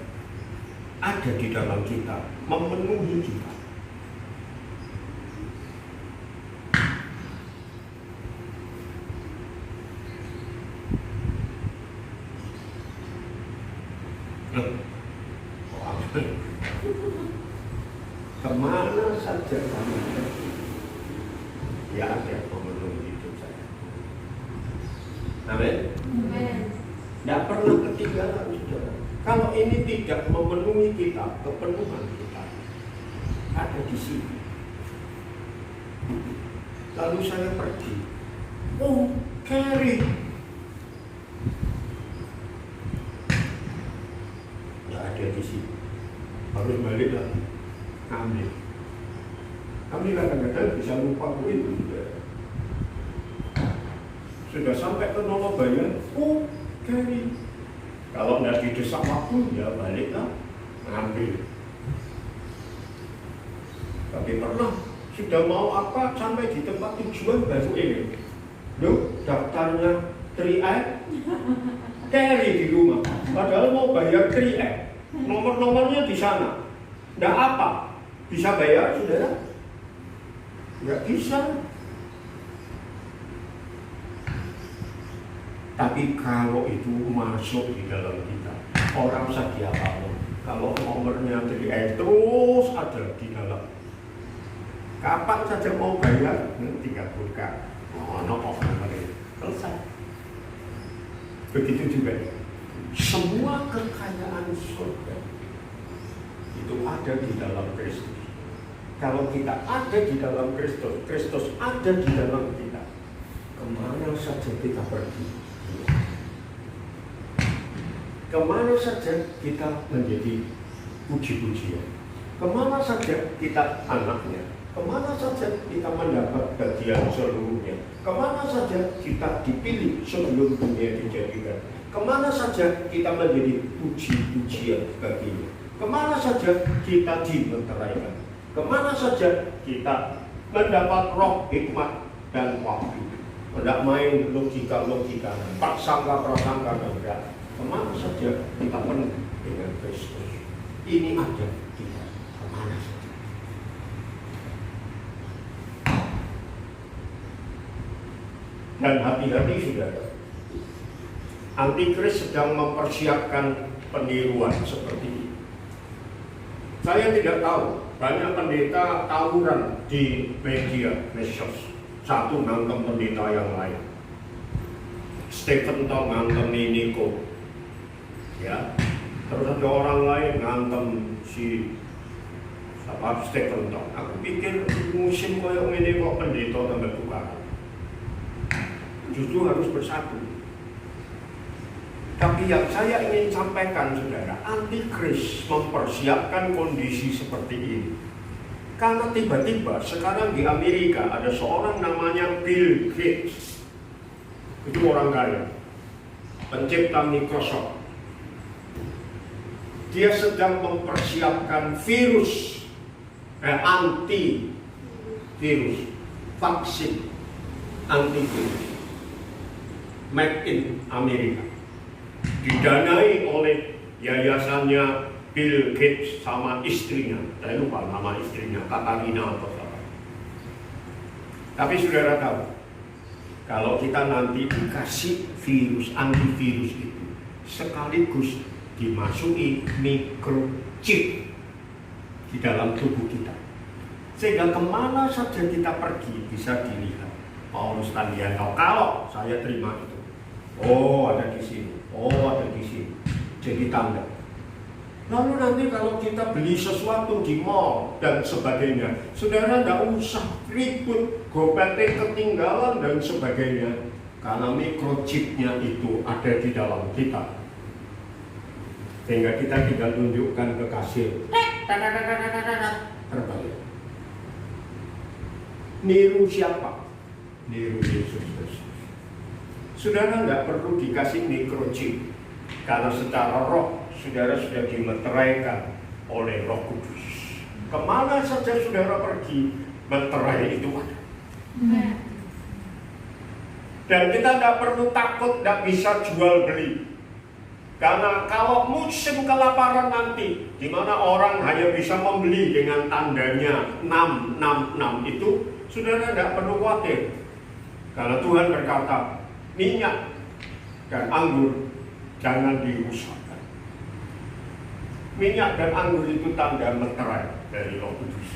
ada di dalam kita, memenuhi kita. Kemana saja kami pergi, ya ada memenuhi hidup saya. Amin. Tidak pernah ketinggalan, saudara. Kalau ini tidak memenuhi kita, kepenuhan kita ada di sini. Lalu saya pergi, carry. Tidak ada di sini. Harus balik lagi. Ambil. Kami kadang-kadang bisa lupa itu. Sudah sampai ke Nolobaya, carry. Kalau tidak didesak waktu, ya baliklah, ngambil. Tapi pernah, sudah mau apa, sampai di tempat tujuan baru ini. Loh, daftarnya 3A, carry di rumah. Padahal mau bayar 3A, nomor-nomornya di sana. Tidak apa, bisa bayar, saudara? Tidak bisa. Tapi kalau itu masuk di dalam kita, orang saja apapun, kalau nomornya dari terus ada di dalam. Kapan saja mau bayar, tinggal buka. Selesai. Begitu juga. Semua kekayaan surga itu ada di dalam Kristus. Kalau kita ada di dalam Kristus, Kristus ada di dalam kita. Kemana saja kita pergi, kemana saja kita menjadi puji-pujian, kemana saja kita anaknya, kemana saja kita mendapat bagian seluruhnya, kemana saja kita dipilih sebelum dunia dijadikan, kemana saja kita menjadi puji-pujian baginya, kemana saja kita dimeteraikan, kemana saja kita mendapat roh hikmat dan waktu. Tidak main logika-logika, prasangka-prasangka dan kemana saja kita penuh dengan Kristus. Ini ada kita kemana saja. Dan hati-hati saudara, Antikris sedang mempersiapkan peniruan seperti ini. Saya tidak tahu, banyak pendeta tawuran di media medsos. Satu ngantem pendeta yang lain. Stephen Tong ngantem Niko. Ya, terus ada orang lain ngantem si Stephen Tong. Aku pikir musim koyo ini kok pendeta tambah tukaran. Justru harus bersatu. Tapi yang saya ingin sampaikan saudara, Antikris mempersiapkan kondisi seperti ini. Karena tiba-tiba sekarang di Amerika ada seorang namanya Bill Gates. Itu orang kaya, pencipta Microsoft. Dia sedang mempersiapkan virus, antivirus, vaksin antivirus, made in Amerika. Didanai oleh yayasannya Bill Gates sama istrinya, saya lupa nama istrinya, Katarina atau apa. Tapi saudara tahu, kalau kita nanti dikasih virus, antivirus itu, sekaligus dimasuki microchip di dalam tubuh kita. Sehingga kemana saja kita pergi bisa dilihat. Paulus Tandiano, kalau saya terima itu, oh ada di sini, oh ada di sini, jadi tanda. Lalu nanti kalau kita beli sesuatu di mall dan sebagainya, saudara tidak usah ribut, gopetnya ketinggalan dan sebagainya. Karena microchipnya itu ada di dalam kita. Sehingga kita tinggal tunjukkan ke kasir. Terbalik. Niru siapa? Niru Yesus Kristus. Saudara tidak perlu dikasih microchip. Karena secara roh, saudara sudah dimeteraikan oleh Roh Kudus. Kemana saja saudara pergi, meterai itu ada. Dan kita tidak perlu takut tidak bisa jual beli. Karena kalau musim kelaparan nanti, di mana orang hanya bisa membeli dengan tandanya 666 itu, saudara tidak perlu khawatir. Karena Tuhan berkata, minyak dan anggur jangan dirusakkan. Minyak dan anggur itu tanda meterai dari Roh Kudus.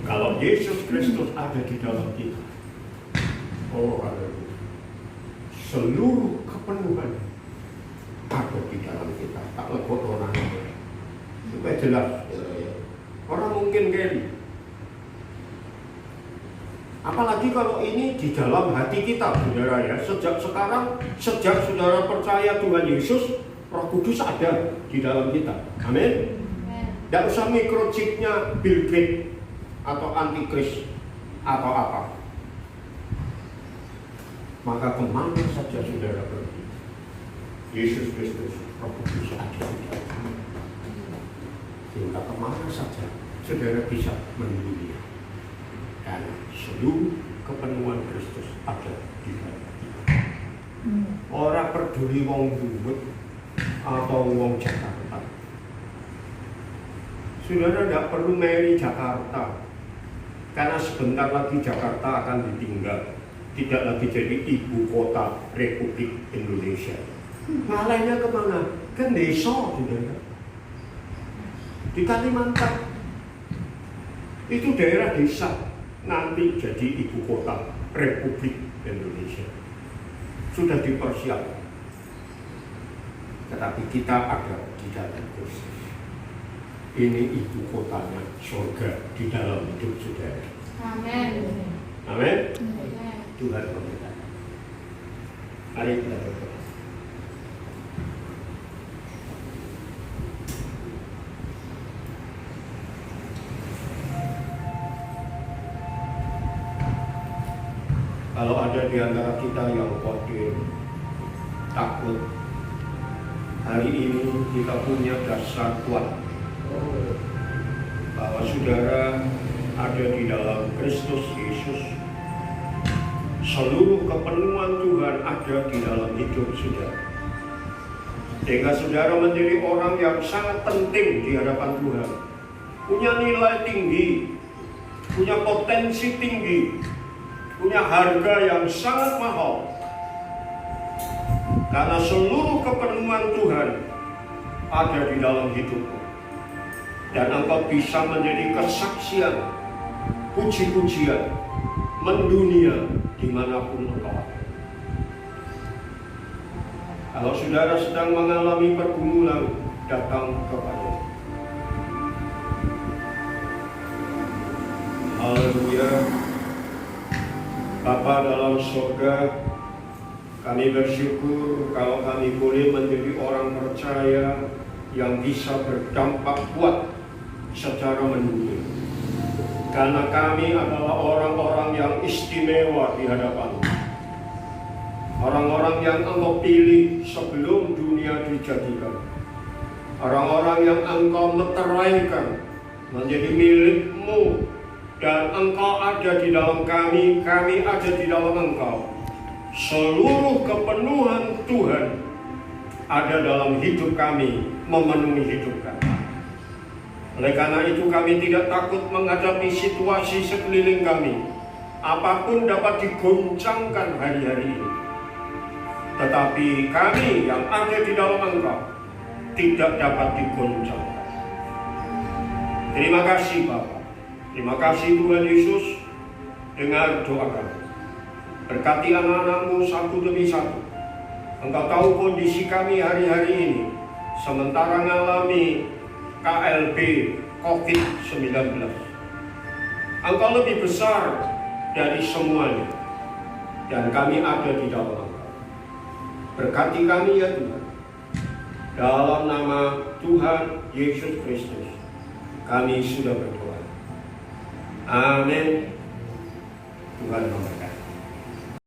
Kalau Yesus Kristus ada di dalam kita, oh haleluya, seluruh kepenuhan ada di dalam kita. Tak lebut orang supaya jelas. Orang mungkin geli. Apalagi kalau ini di dalam hati kita, saudara ya. Sejak sekarang, sejak saudara percaya Tuhan Yesus, Roh Kudus ada di dalam kita. Amin. Tidak usah microchipnya Bill Gates atau antikris atau apa. Maka kemana saja saudara pergi, Yesus Kristus, Roh Kudus ada di dalam kita. Sehingga kemana saja saudara bisa menemui Dia. Dan seluruh kepenuhan Kristus ada di dalam kita. Orang peduli wong Luwut atau wong Jakarta. Saudara tidak perlu meri Jakarta. Karena sebentar lagi Jakarta akan ditinggal. Tidak lagi jadi ibu kota Republik Indonesia. Ngalainya kemana? Ke desa, saudara. Di Kalimantan. Itu daerah desa. Nanti jadi ibu kota Republik Indonesia. Sudah dipersiapkan. Tetapi kita ada di dalam Kristus. Ini ibu kotanya surga di dalam hidup saudara. Amin. Amin. Tuhan memberkati. Mari kita berdoa. Kalau ada di antara kita yang khawatir, takut, hari ini kita punya dasar kuat bahwa saudara ada di dalam Kristus Yesus. Seluruh kepenuhan Tuhan ada di dalam hidup saudara. Sehingga saudara menjadi orang yang sangat penting di hadapan Tuhan. Punya nilai tinggi, punya potensi tinggi, punya harga yang sangat mahal. Karena seluruh kepenuhan Tuhan ada di dalam hidupmu. Dan engkau bisa menjadi kesaksian, puji-pujian, mendunia dimanapun engkau ada. Kalau saudara sedang mengalami pergumulan, datang kepada. Haleluya. Bapa dalam surga, kami bersyukur kalau kami boleh menjadi orang percaya yang bisa berdampak kuat secara mendunia. Karena kami adalah orang-orang yang istimewa di hadapan-Mu. Orang-orang yang Engkau pilih sebelum dunia dijadikan. Orang-orang yang Engkau meteraikan menjadi milik-Mu. Dan Engkau ada di dalam kami ada di dalam Engkau. Seluruh kepenuhan Tuhan ada dalam hidup kami, memenuhi hidup kami. Oleh karena itu kami tidak takut menghadapi situasi sekeliling kami. Apapun dapat digoncangkan hari-hari ini. Tetapi kami yang ada di dalam Engkau tidak dapat digoncangkan. Terima kasih Bapak. Terima kasih Tuhan Yesus. Dengar doa kami. Berkati anak-anak-Mu satu demi satu. Engkau tahu kondisi kami hari-hari ini. sementara mengalami KLB COVID-19. Engkau lebih besar dari semuanya, dan kami ada di dalam Engkau. Berkati kami ya Tuhan. Dalam nama Tuhan Yesus Kristus, kami sudah berdoa. Amin. Tuhan memberkati.